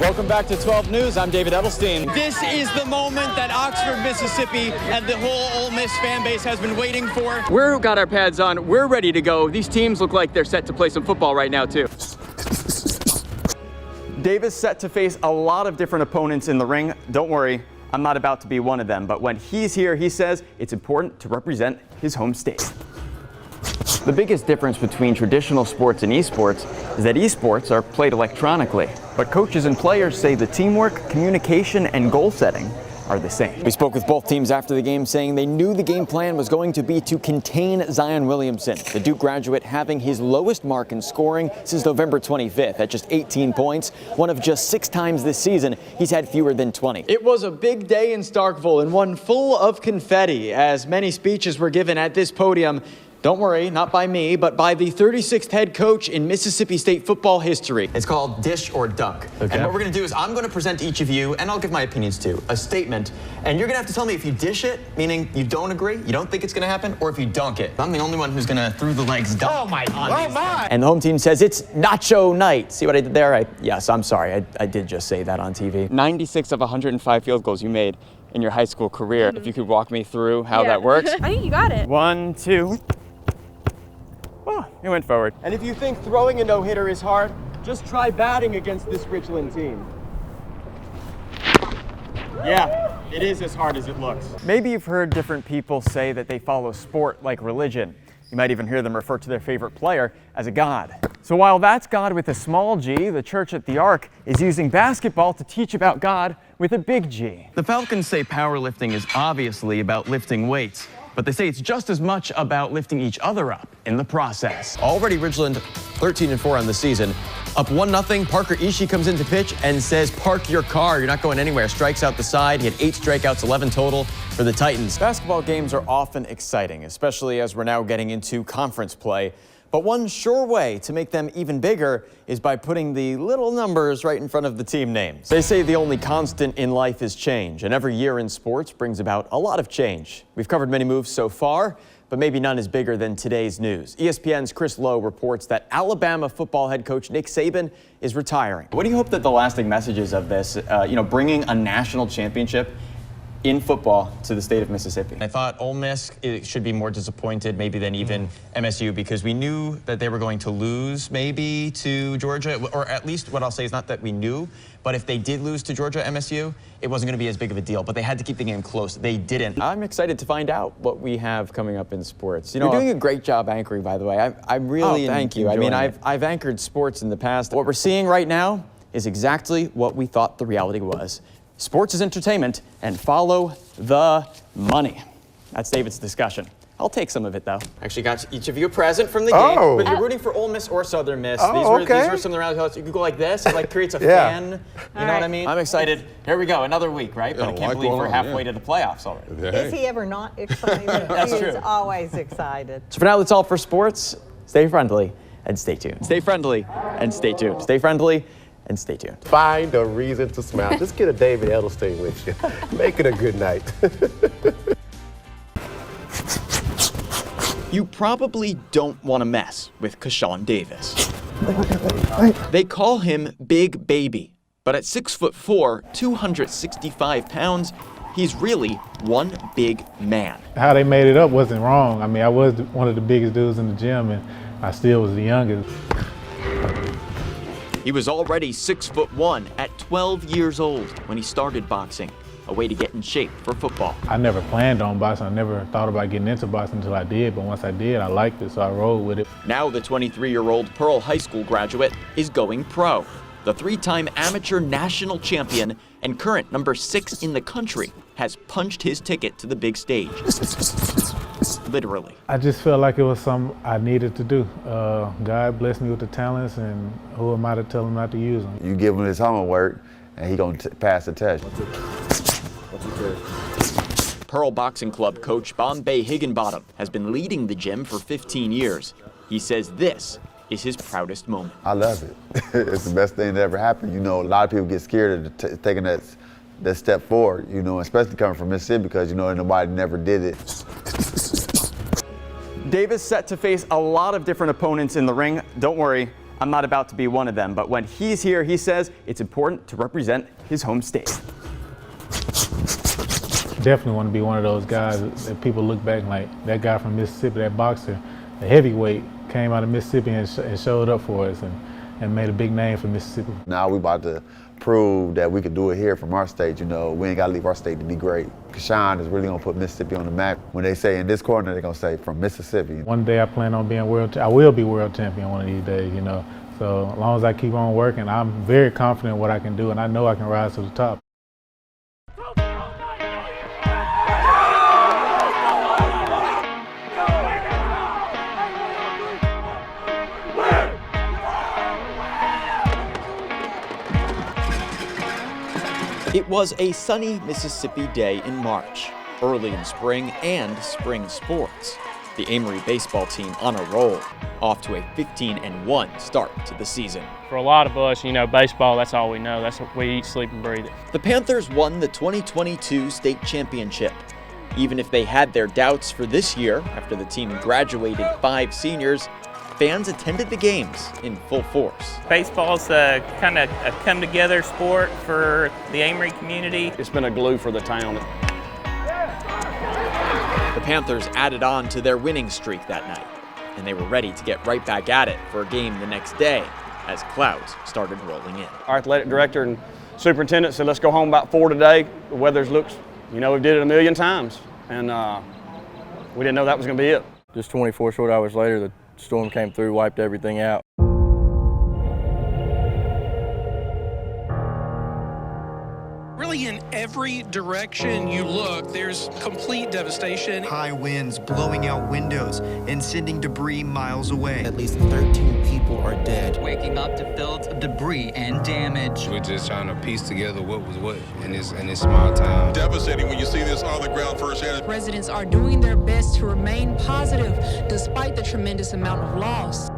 Welcome back to 12 News. I'm David Edelstein. This is the moment that Oxford, Mississippi, and the whole Ole Miss fan base has been waiting for. We've got our pads on. We're ready to go. These teams look like they're set to play some football right now, too. Davis set to face a lot of different opponents in the ring. Don't worry, I'm not about to be one of them. But when he's here, he says it's important to represent his home state. The biggest difference between traditional sports and esports is that esports are played electronically. But coaches and players say the teamwork, communication, and goal setting are the same. We spoke with both teams after the game, saying they knew the game plan was going to be to contain Zion Williamson, the Duke graduate having his lowest mark in scoring since November 25th at just 18 points. One of just 6 times this season he's had fewer than 20. It was a big day in Starkville and one full of confetti as many speeches were given at this podium. Don't worry, not by me, but by the 36th head coach in Mississippi State football history. It's called Dish or Dunk. Okay. And what we're going to do is I'm going to present each of you, and I'll give my opinions too, a statement. And you're going to have to tell me if you dish it, meaning you don't agree, you don't think it's going to happen, or if you dunk it. I'm the only one who's going to through the legs dunk. Oh my God. And the home team says it's nacho night. See what I did there? Yes, I'm sorry. I did just say that on TV. 96 of 105 field goals you made in your high school career. If you could walk me through how that works. I think you got it. 1, 2. Oh, he went forward. And if you think throwing a no-hitter is hard, just try batting against this Richland team. Yeah, it is as hard as it looks. Maybe you've heard different people say that they follow sport like religion. You might even hear them refer to their favorite player as a god. So while that's God with a small g, the church at the Ark is using basketball to teach about God with a big G. The Falcons say powerlifting is obviously about lifting weights, but they say it's just as much about lifting each other up in the process. Already Ridgeland 13-4 on the season. Up 1-0, Parker Ishii comes into pitch and says, "Park your car, you're not going anywhere." Strikes out the side. He had 8 strikeouts, 11 total for the Titans. Basketball games are often exciting, especially as we're now getting into conference play. But one sure way to make them even bigger is by putting the little numbers right in front of the team names. They say the only constant in life is change, and every year in sports brings about a lot of change. We've covered many moves so far, but maybe none is bigger than today's news. ESPN's Chris Lowe reports that Alabama football head coach Nick Saban is retiring. What do you hope that the lasting messages of this, bringing a national championship in football to the state of Mississippi? I thought Ole Miss should be more disappointed maybe than even MSU, because we knew that they were going to lose maybe to Georgia, or at least what I'll say is not that we knew, but if they did lose to Georgia, MSU, it wasn't going to be as big of a deal, but they had to keep the game close. They didn't. I'm excited to find out what we have coming up in sports. You're doing a great job anchoring, by the way. I really thank you. I mean, I've anchored sports in the past. What we're seeing right now is exactly what we thought the reality was. Sports is entertainment, and follow the money. That's David's discussion. I'll take some of it, though. Actually got each of you a present from the game. But you're rooting for Ole Miss or Southern Miss. These were some of the rounds. You could go like this. It creates a fan. You know what I mean? I'm excited. Here we go. Another week, right? But I can't believe we're halfway to the playoffs already. Is he ever not excited? That's he true. is always excited. So for now, that's all for sports. Stay friendly and stay tuned. Stay friendly and stay tuned. Stay friendly and stay tuned. Find a reason to smile. Just get a David Edelstein with you. Make it a good night. You probably don't want to mess with Kashawn Davis. They call him Big Baby, but at 6'4", 265 pounds, he's really one big man. How they made it up wasn't wrong. I mean, I was one of the biggest dudes in the gym, and I still was the youngest. He was already 6'1" at 12 years old when he started boxing, a way to get in shape for football. I never planned on boxing. I never thought about getting into boxing until I did, but once I did, I liked it, so I rolled with it. Now the 23-year-old Pearl High School graduate is going pro. The 3-time amateur national champion and current number 6 in the country has punched his ticket to the big stage. Literally. I just felt like it was something I needed to do. God blessed me with the talents, and who am I to tell him not to use them? You give him his homework, and he gonna pass the test. Pearl Boxing Club coach Bombay Higginbottom has been leading the gym for 15 years. He says this is his proudest moment. I love it. It's the best thing that ever happened. You know, a lot of people get scared of taking that step forward, especially coming from Mississippi, because, nobody never did it. Davis set to face a lot of different opponents in the ring. Don't worry, I'm not about to be one of them, but when he's here, he says it's important to represent his home state. Definitely want to be one of those guys that people look back like, that guy from Mississippi, that boxer, the heavyweight, came out of Mississippi and showed up for us and made a big name for Mississippi. Now we about to prove that we could do it here from our state. You know, we ain't got to leave our state to be great. Kashawn is really going to put Mississippi on the map. When they say in this corner, they're going to say from Mississippi. One day I plan on being I will be world champion one of these days, you know. So as long as I keep on working, I'm very confident in what I can do, and I know I can rise to the top. It was a sunny Mississippi day in March, early in spring and spring sports. The Amory baseball team on a roll, off to a 15-1 start to the season. For a lot of us, you know, baseball, that's all we know. That's what we eat, sleep, and breathe it. The Panthers won the 2022 state championship. Even if they had their doubts for this year, after the team graduated 5 seniors, fans attended the games in full force. Baseball's kind of a come-together sport for the Amory community. It's been a glue for the town. The Panthers added on to their winning streak that night, and they were ready to get right back at it for a game the next day as clouds started rolling in. Our athletic director and superintendent said, let's go home about 4 today. The weather looks, you know, we've did it a million times, and we didn't know that was going to be it. Just 24 short hours later, the storm came through, wiped everything out. Really, in every direction you look, there's complete devastation. High winds blowing out windows and sending debris miles away. At least 13 people are dead. Waking up to fields of debris and damage. We're just trying to piece together what was what in this small town. Devastating when you see this on the ground firsthand. Residents are doing their best to remain positive despite the tremendous amount of loss.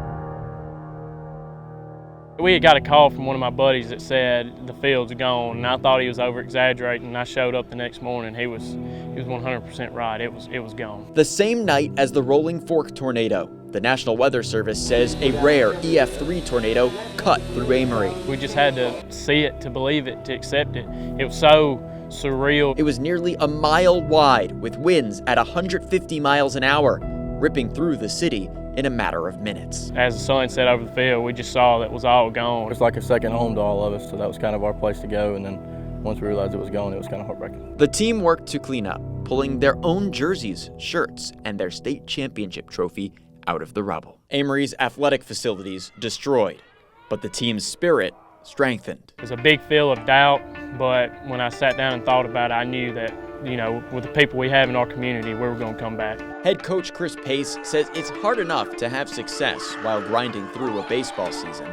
We had got a call from one of my buddies that said the field's gone, and I thought he was over-exaggerating, and I showed up the next morning. He was 100% right. It was gone. The same night as the Rolling Fork tornado, the National Weather Service says a rare EF3 tornado cut through Amory. We just had to see it to believe it, to accept it. It was so surreal. It was nearly a mile wide with winds at 150 miles an hour, ripping through the city in a matter of minutes. As the sun set over the field, we just saw that it was all gone. It's like a second home to all of us, so that was kind of our place to go, and then once we realized it was gone, it was kind of heartbreaking. The team worked to clean up, pulling their own jerseys, shirts, and their state championship trophy out of the rubble. Amory's athletic facilities destroyed, but the team's spirit strengthened. There's a big feel of doubt, but when I sat down and thought about it, I knew that, you know, with the people we have in our community, we were going to come back. Head coach Chris Pace says it's hard enough to have success while grinding through a baseball season,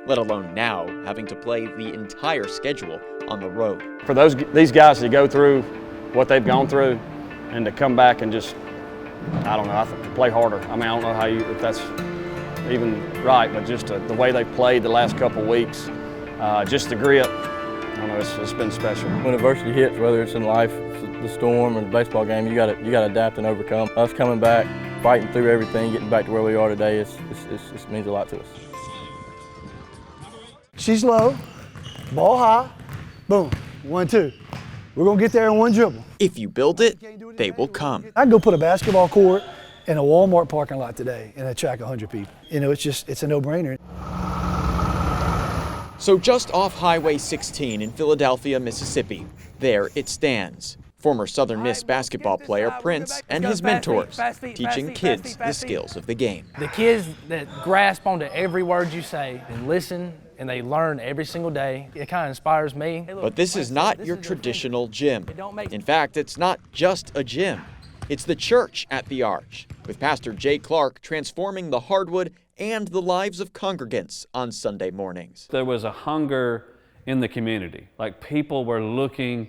let alone now having to play the entire schedule on the road. For these guys to go through what they've gone through and to come back and just, I don't know, I think to play harder. I mean, I don't know if that's even right, but just the way they played the last couple weeks, just the grit. I don't know, it's been special. When adversity hits, whether it's in life, the storm, or the baseball game, you got to adapt and overcome. Us coming back, fighting through everything, getting back to where we are today, it means a lot to us. She's low, ball high, boom, 1-2. We're gonna get there in one dribble. If you build it, they will come. I'd go put a basketball court in a Walmart parking lot today and attract 100 people. You know, it's a no-brainer. So just off Highway 16 in Philadelphia, Mississippi, there it stands. Former Southern Miss basketball player Prince and his mentors, teaching kids the skills of the game. The kids that grasp onto every word you say and listen, and they learn every single day, it kind of inspires me. But this is not your traditional gym. In fact, it's not just a gym. It's the church at the Arch, with Pastor Jay Clark transforming the hardwood and the lives of congregants on Sunday mornings. There was a hunger in the community, like people were looking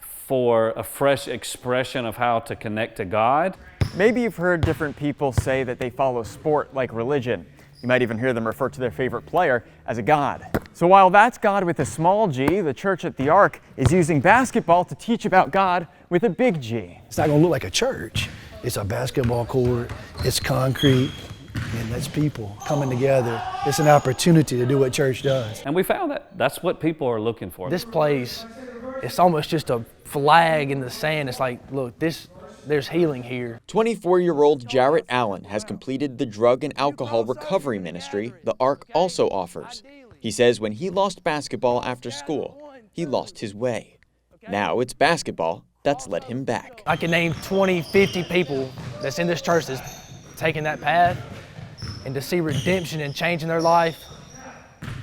for a fresh expression of how to connect to God. Maybe you've heard different people say that they follow sport like religion. You might even hear them refer to their favorite player as a god. So while that's God with a small g, the church at the Ark is using basketball to teach about God with a big G. It's not gonna look like a church. It's a basketball court, it's concrete, And that's people coming together. It's an opportunity to do what church does. And we found that that's what people are looking for. This place, it's almost just a flag in the sand. It's like, look, there's healing here. 24-year-old Jarrett Allen has completed the drug and alcohol recovery ministry the Ark also offers. He says when he lost basketball after school, he lost his way. Now it's basketball that's led him back. I can name 20, 50 people that's in this church that's taking that path, and to see redemption and change in their life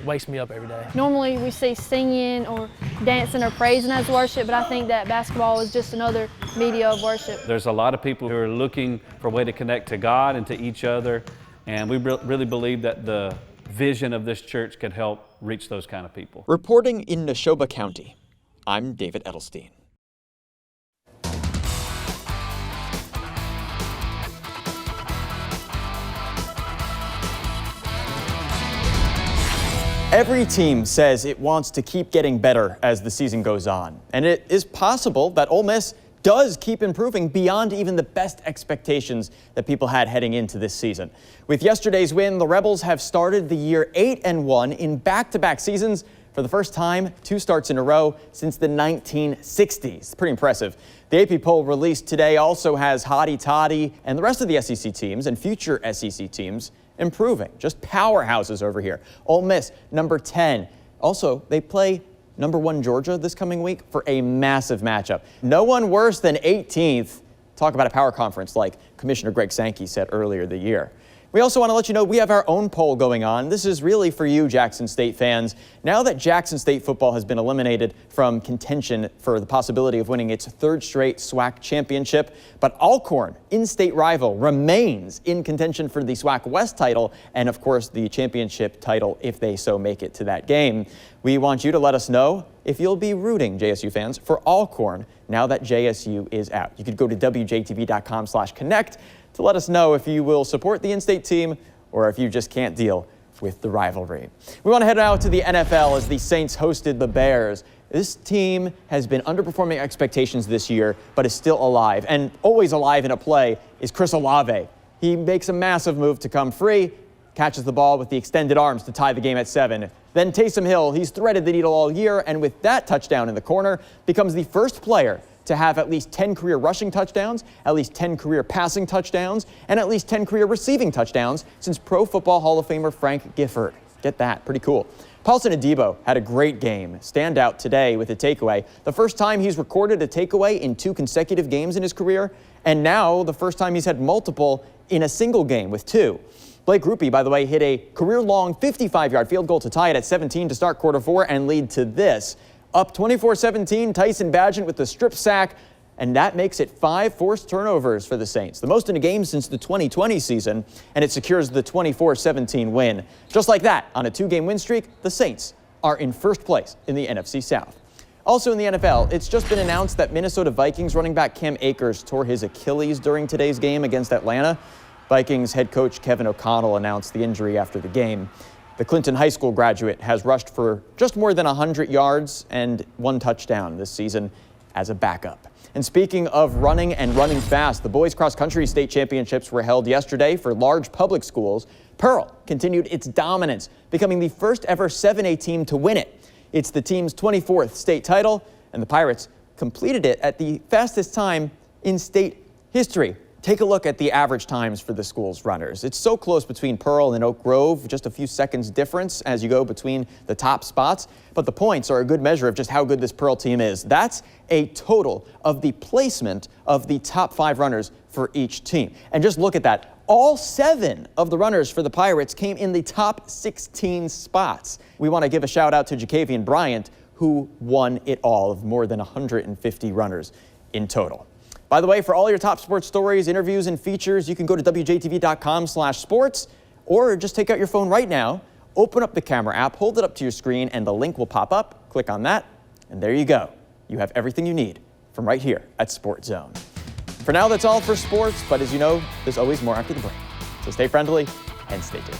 wakes me up every day. Normally we see singing or dancing or praising as worship, but I think that basketball is just another media of worship. There's a lot of people who are looking for a way to connect to God and to each other, and we really believe that the vision of this church could help reach those kind of people. Reporting in Neshoba County, I'm David Edelstein. Every team says it wants to keep getting better as the season goes on. And it is possible that Ole Miss does keep improving beyond even the best expectations that people had heading into this season. With yesterday's win, the Rebels have started the year 8-1 in back-to-back seasons for the first time, 2 starts in a row since the 1960s. Pretty impressive. The AP poll released today also has Hotty Toddy and the rest of the SEC teams and future SEC teams improving. Just powerhouses over here. Ole Miss, number 10. Also, they play number 1 Georgia this coming week for a massive matchup. No one worse than 18th. Talk about a power conference like Commissioner Greg Sankey said earlier the year. We also want to let you know we have our own poll going on. This is really for you, Jackson State fans. Now that Jackson State football has been eliminated from contention for the possibility of winning its 3rd straight SWAC championship, but Alcorn, in-state rival, remains in contention for the SWAC West title and, of course, the championship title if they so make it to that game. We want you to let us know if you'll be rooting, JSU fans, for Alcorn now that JSU is out. You could go to WJTV.com/connect to let us know if you will support the in-state team or if you just can't deal with the rivalry. We want to head out to the NFL as the Saints hosted the Bears. This team has been underperforming expectations this year, but is still alive. And always alive in a play is Chris Olave. He makes a massive move to come free, catches the ball with the extended arms to tie the game at 7. Then Taysom Hill, he's threaded the needle all year, and with that touchdown in the corner, becomes the first player to have at least 10 career rushing touchdowns, at least 10 career passing touchdowns, and at least 10 career receiving touchdowns since Pro Football Hall of Famer Frank Gifford. Get that, pretty cool. Paulson Adebo had a great game. Standout today with a takeaway. The first time he's recorded a takeaway in 2 consecutive games in his career, and now the first time he's had multiple in a single game with 2. Blake Grupe, by the way, hit a career-long 55-yard field goal to tie it at 17 to start quarter 4 and lead to this. Up 24-17, Tyson Bagent with the strip sack, and that makes it 5 forced turnovers for the Saints, the most in a game since the 2020 season, and it secures the 24-17 win. Just like that, on a 2-game win streak, the Saints are in first place in the NFC South. Also in the NFL, it's just been announced that Minnesota Vikings running back Cam Akers tore his Achilles during today's game against Atlanta. Vikings head coach Kevin O'Connell announced the injury after the game. The Clinton High School graduate has rushed for just more than 100 yards and 1 touchdown this season as a backup. And speaking of running and running fast, the boys cross-country state championships were held yesterday for large public schools. Pearl continued its dominance, becoming the first ever 7A team to win it. It's the team's 24th state title, and the Pirates completed it at the fastest time in state history. Take a look at the average times for the school's runners. It's so close between Pearl and Oak Grove, just a few seconds difference as you go between the top spots. But the points are a good measure of just how good this Pearl team is. That's a total of the placement of the top 5 runners for each team. And just look at that. All 7 of the runners for the Pirates came in the top 16 spots. We want to give a shout out to Jacavian Bryant, who won it all of more than 150 runners in total. By the way, for all your top sports stories, interviews, and features, you can go to WJTV.com/sports or just take out your phone right now, open up the camera app, hold it up to your screen, and the link will pop up. Click on that, and there you go. You have everything you need from right here at Sports Zone. For now, that's all for sports, but as you know, there's always more after the break. So stay friendly and stay tuned.